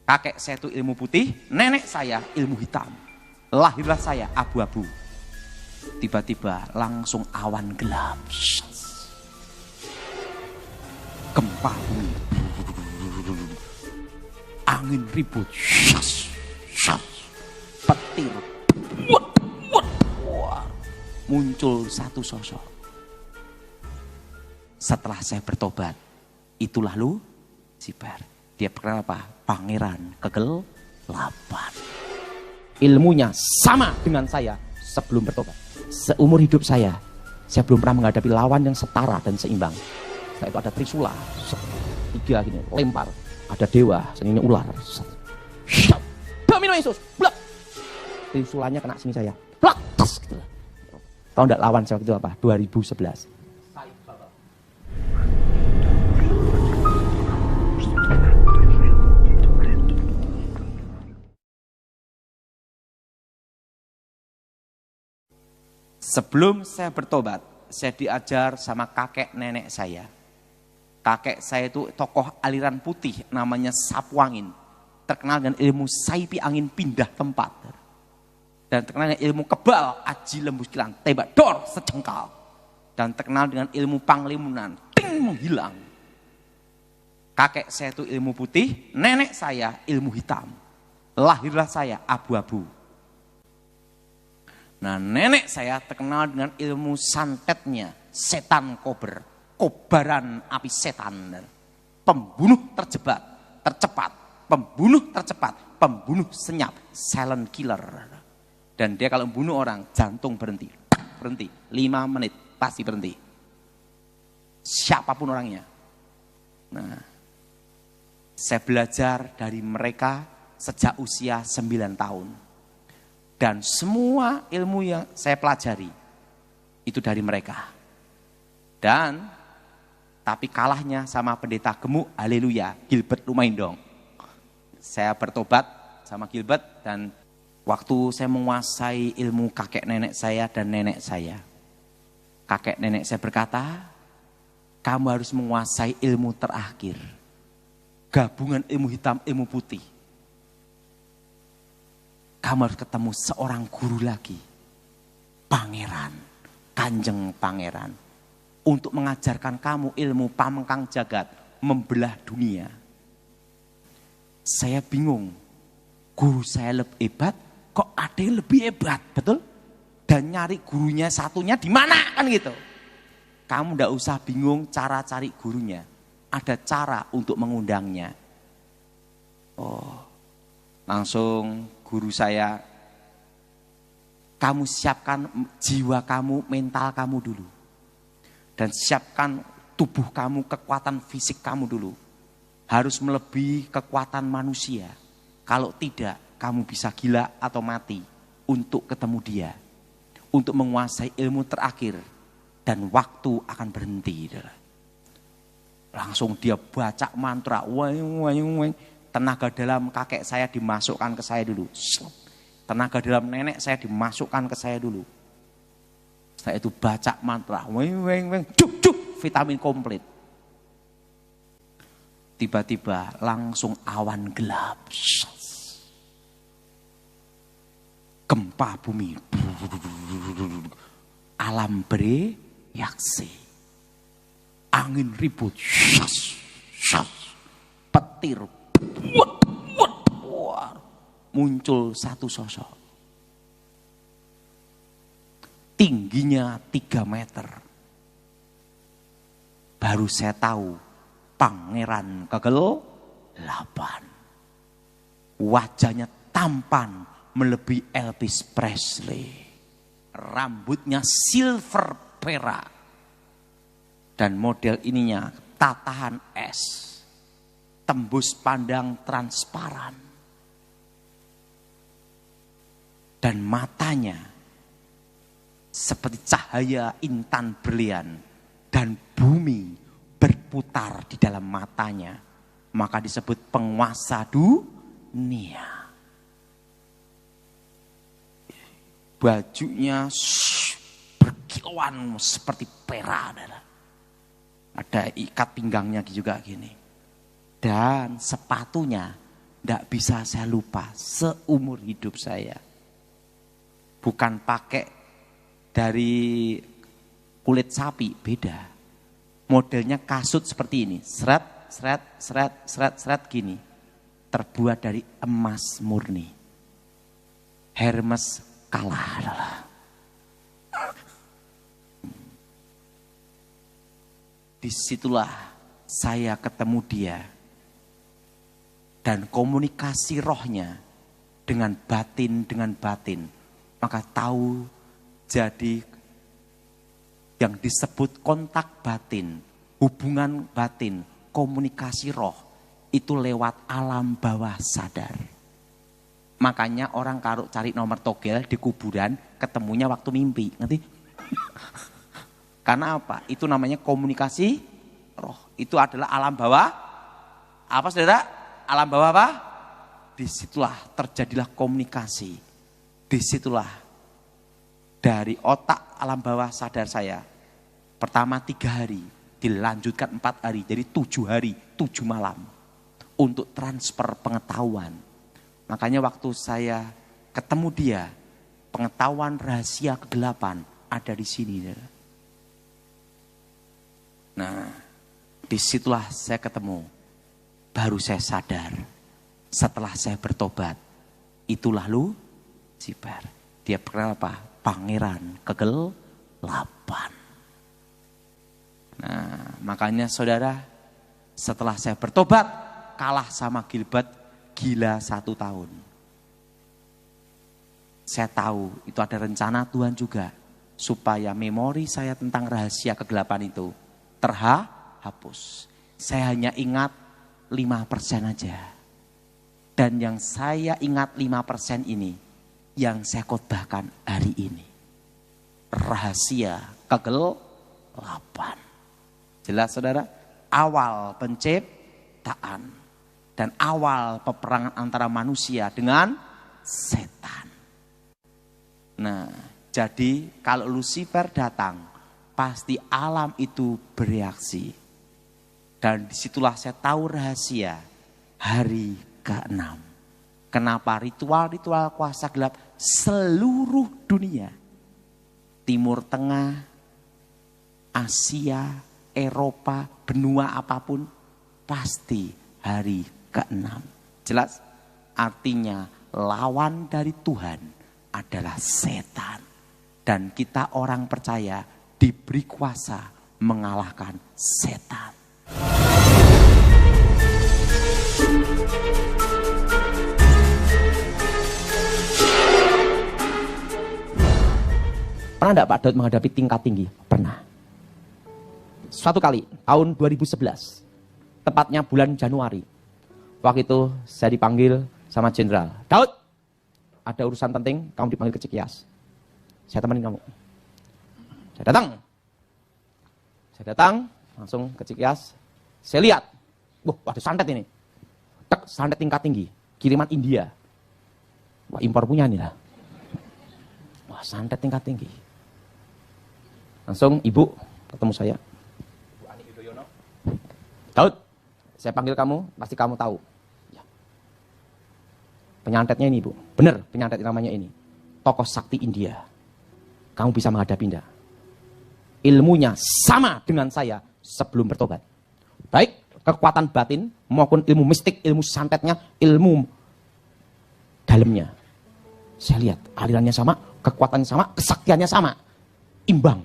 Kakek saya itu ilmu putih, nenek saya ilmu hitam. Lahirlah saya abu-abu. Tiba-tiba langsung awan gelap. Gempa bumi. Angin ribut. Petir. Muncul satu sosok. Setelah saya bertobat, itulah Lucifer. Dia pernah apa? Pangeran kegelapan. Ilmunya sama dengan saya sebelum bertobat. Seumur hidup saya belum pernah menghadapi lawan yang setara dan seimbang. Setelah itu ada Trisula, 3 gini, lempar. Ada dewa, seninya ular. Domino Yesus, blak. Trisulanya kena sini saya, blak, tes gitu. Tahu enggak lawan saya waktu itu apa? 2011. Sebelum saya bertobat, saya diajar sama kakek nenek saya. Kakek saya itu tokoh aliran putih, namanya Sapu Angin. Terkenal dengan ilmu saipi angin pindah tempat. Dan terkenal dengan ilmu kebal, aji lembus kilang, tembak dor sejengkal. Dan terkenal dengan ilmu panglimunan, ting menghilang. Kakek saya itu ilmu putih, nenek saya ilmu hitam. Lahirlah saya abu-abu. Nah, nenek saya terkenal dengan ilmu santetnya, setan kober, kobaran api setan, pembunuh tercepat, pembunuh tercepat, pembunuh senyap, silent killer. Dan dia kalau membunuh orang, jantung berhenti, 5 menit pasti berhenti. Siapapun orangnya. Nah, saya belajar dari mereka sejak usia 9 tahun. Dan semua ilmu yang saya pelajari itu dari mereka. Dan tapi kalahnya sama pendeta gemuk, haleluya, Gilbert Lumindong. Saya bertobat sama Gilbert dan waktu saya menguasai ilmu kakek nenek saya dan nenek saya. Kakek nenek saya berkata, kamu harus menguasai ilmu terakhir. Gabungan ilmu hitam, ilmu putih. Kamu harus ketemu seorang guru lagi. Pangeran, kanjeng pangeran. Untuk mengajarkan kamu ilmu pamengkang jagat. Membelah dunia. Saya bingung. Guru saya lebih hebat, kok ada yang lebih hebat, betul? Dan nyari gurunya satunya di mana kan gitu. Kamu ndak usah bingung cara cari gurunya. Ada cara untuk mengundangnya. Oh, langsung guru saya, kamu siapkan jiwa kamu, mental kamu dulu. Dan siapkan tubuh kamu, kekuatan fisik kamu dulu. Harus melebihi kekuatan manusia. Kalau tidak, kamu bisa gila atau mati untuk ketemu dia. Untuk menguasai ilmu terakhir. Dan waktu akan berhenti. Langsung dia baca mantra. Tenaga dalam kakek saya dimasukkan ke saya dulu. Tenaga dalam nenek saya dimasukkan ke saya dulu. Setelah itu baca mantra. Vitamin komplit. Tiba-tiba langsung awan gelap. Gempa bumi. Alam bereaksi. Angin ribut. Petir. Muncul satu sosok. Tingginya 3 meter. Baru saya tahu pangeran kegelapan. Wajahnya tampan melebihi Elvis Presley. Rambutnya silver perak. Dan model ininya tatahan es. Tembus pandang transparan. Dan matanya seperti cahaya intan berlian. Dan bumi berputar di dalam matanya. Maka disebut penguasa dunia. Bajunya berkilauan seperti perak. Ada ikat pinggangnya juga gini. Dan sepatunya Tidak bisa saya lupa seumur hidup saya. Bukan pakai dari kulit sapi, beda. Modelnya kasut seperti ini, seret, seret, seret, seret, seret gini. Terbuat dari emas murni. Hermes kalah. Disitulah saya ketemu dia. Dan komunikasi rohnya dengan batin. Maka tahu jadi yang disebut kontak batin, hubungan batin, komunikasi roh. Itu lewat alam bawah sadar. Makanya orang kalau cari nomor togel di kuburan ketemunya waktu mimpi. Ngerti? Karena apa? Itu namanya komunikasi roh. Itu adalah alam bawah. Apa saudara? Alam bawah apa? Disitulah terjadilah komunikasi. Disitulah dari otak alam bawah sadar saya. Pertama 3 hari, dilanjutkan 4 hari. Jadi 7 hari, 7 malam. Untuk transfer pengetahuan. Makanya waktu saya ketemu dia, pengetahuan rahasia kegelapan ada di sini. Nah, disitulah saya ketemu. Baru saya sadar. Setelah saya bertobat. Itulah Lucifer. Dia pernah apa? Pangeran kegelapan. Nah, makanya saudara, setelah saya bertobat, kalah sama Gilbert, gila 1 tahun. Saya tahu itu ada rencana Tuhan juga. Supaya memori saya tentang rahasia kegelapan itu terhapus. Saya hanya ingat 5% aja. Dan yang saya ingat 5% ini, yang saya khotbahkan hari ini. Rahasia kegelapan. Jelas saudara? Awal penciptaan. Dan awal peperangan antara manusia dengan setan. Nah, jadi kalau Lucifer datang, pasti alam itu bereaksi. Dan disitulah saya tahu rahasia hari ke-6. Kenapa ritual-ritual kuasa gelap seluruh dunia. Timur Tengah, Asia, Eropa, benua apapun, pasti hari ke-6. Jelas? Artinya lawan dari Tuhan adalah setan. Dan kita orang percaya diberi kuasa mengalahkan setan. Pernah enggak Pak Daud menghadapi tingkat tinggi? Pernah. Suatu kali, tahun 2011. Tepatnya bulan Januari. Waktu itu saya dipanggil sama jenderal. Daud, ada urusan penting, kamu dipanggil ke Cikias. Saya temenin kamu. Saya datang, langsung ke Cikias. Saya lihat, ada santet ini. Santet tingkat tinggi, kiriman India. Wah, impor punya nih lah. Wah, santet tingkat tinggi. Langsung ibu ketemu saya. Daud, saya panggil kamu, pasti kamu tahu. Ya. Penyantetnya ini, Bu. Benar, penyantet namanya ini. Tokoh sakti India. Kamu bisa menghadapi enggak? Ilmunya sama dengan saya sebelum bertobat. Baik kekuatan batin maupun ilmu mistik, ilmu santetnya, ilmu dalamnya. Saya lihat alirannya sama, kekuatannya sama, kesaktiannya sama. Imbang.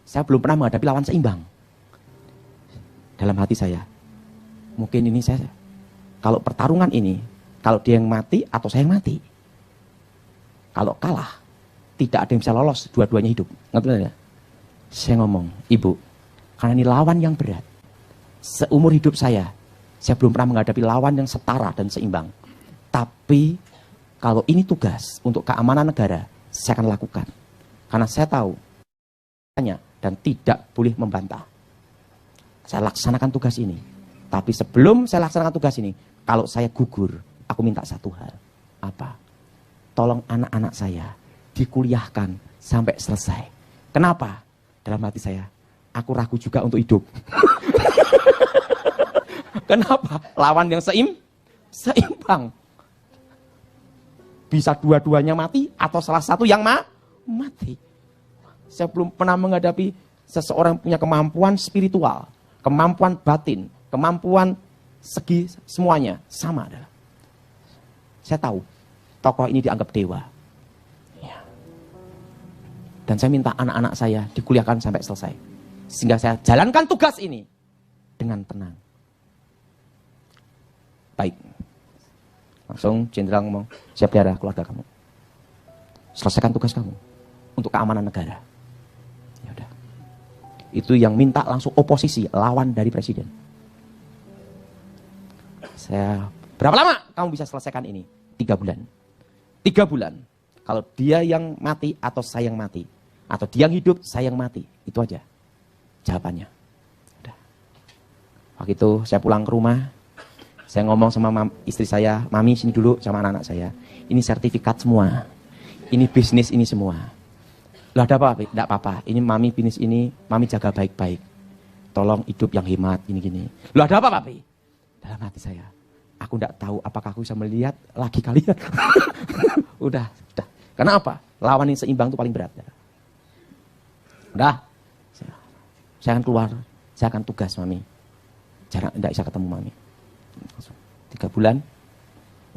Saya belum pernah menghadapi lawan seimbang. Dalam hati saya, mungkin ini saya, kalau pertarungan ini, kalau dia yang mati atau saya yang mati. Kalau kalah, tidak ada yang bisa lolos, dua-duanya hidup. Ngerti tidak? Saya ngomong, ibu, karena ini lawan yang berat. Seumur hidup saya belum pernah menghadapi lawan yang setara dan seimbang. Tapi, kalau ini tugas untuk keamanan negara, saya akan lakukan. Karena saya tahu, dan tidak boleh membantah. Saya laksanakan tugas ini. Tapi sebelum saya laksanakan tugas ini, kalau saya gugur, aku minta satu hal. Apa? Tolong anak-anak saya dikuliahkan sampai selesai. Kenapa? Dalam hati saya, aku ragu juga untuk hidup. Kenapa? Lawan yang seimbang. Bisa dua-duanya mati atau salah satu yang mati. Saya belum pernah menghadapi seseorang punya kemampuan spiritual, kemampuan batin, kemampuan segi semuanya sama. Saya tahu tokoh ini dianggap dewa. Ya. Dan saya minta anak-anak saya dikuliahkan sampai selesai. Sehingga saya jalankan tugas ini dengan tenang. Baik. Langsung jenderal ngomong, siap pelihara keluarga kamu. Selesaikan tugas kamu untuk keamanan negara. Ya udah. Itu yang minta langsung oposisi, lawan dari presiden. Saya, berapa lama kamu bisa selesaikan ini? 3 bulan. 3 bulan. Kalau dia yang mati atau saya yang mati. Atau dia yang hidup, saya yang mati. Itu aja jawabannya. Udah. Waktu itu saya pulang ke rumah. Saya ngomong sama istri saya, Mami sini dulu sama anak-anak saya. Ini sertifikat semua. Ini bisnis ini semua. Lah ada apa? Tidak apa-apa. Ini Mami bisnis ini, Mami jaga baik-baik. Tolong hidup yang hemat, ini-gini. Lah ada apa, Papi? Dalam hati saya, aku tidak tahu apakah aku bisa melihat lagi kalian. Udah. Karena apa? Lawan yang seimbang itu paling berat. Udah. Saya akan keluar, saya akan tugas Mami. Jarang tidak bisa ketemu Mami. 3 bulan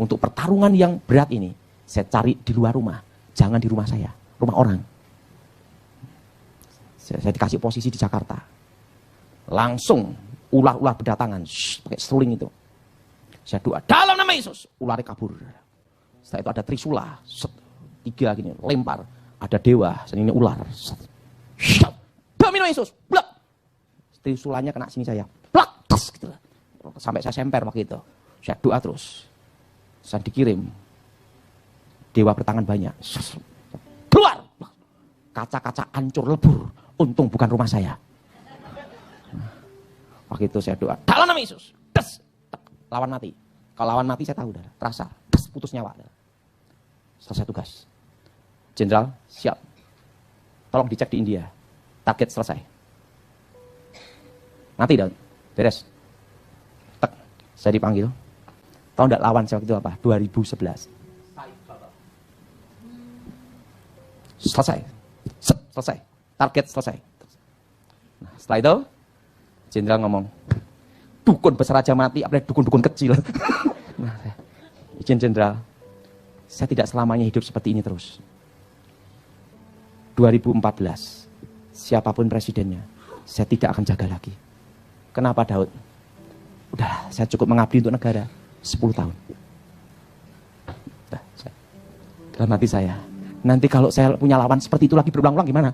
untuk pertarungan yang berat ini saya cari di luar rumah, jangan di rumah saya, rumah orang. Saya dikasih posisi di Jakarta, langsung ular-ular berdatangan, pakai seruling itu. Saya doa dalam nama Yesus, ularnya kabur. Setelah itu ada trisula, 3 gini lempar, ada dewa, ini ular. Dalam nama Yesus, blak. Trisulanya kena sini saya, blak, tes gitu. Sampai saya semper waktu itu. Saya doa terus. Saya dikirim. Dewa bertangan banyak. Keluar. Kaca-kaca hancur lebur. Untung bukan rumah saya. Waktu itu saya doa. Dalam nama Yesus. Des. Lawan mati. Kalau lawan mati saya tahu. Terasa. Des. Putus nyawa. Selesai tugas. Jenderal siap. Tolong dicek di India. Target selesai. Mati dong. Beres. Saya dipanggil. Tahu enggak lawan saya waktu itu apa? 2011. Selesai. Selesai. Target selesai. Nah, setelah itu, jenderal ngomong, dukun besar aja mati, apalagi dukun-dukun kecil. Nah, izin jenderal, saya tidak selamanya hidup seperti ini terus. 2014, siapapun presidennya, saya tidak akan jaga lagi. Kenapa Daud? Udah, saya cukup mengabdi untuk negara 10 tahun. Udah, dalam hati saya, nanti kalau saya punya lawan seperti itu lagi berulang-ulang gimana?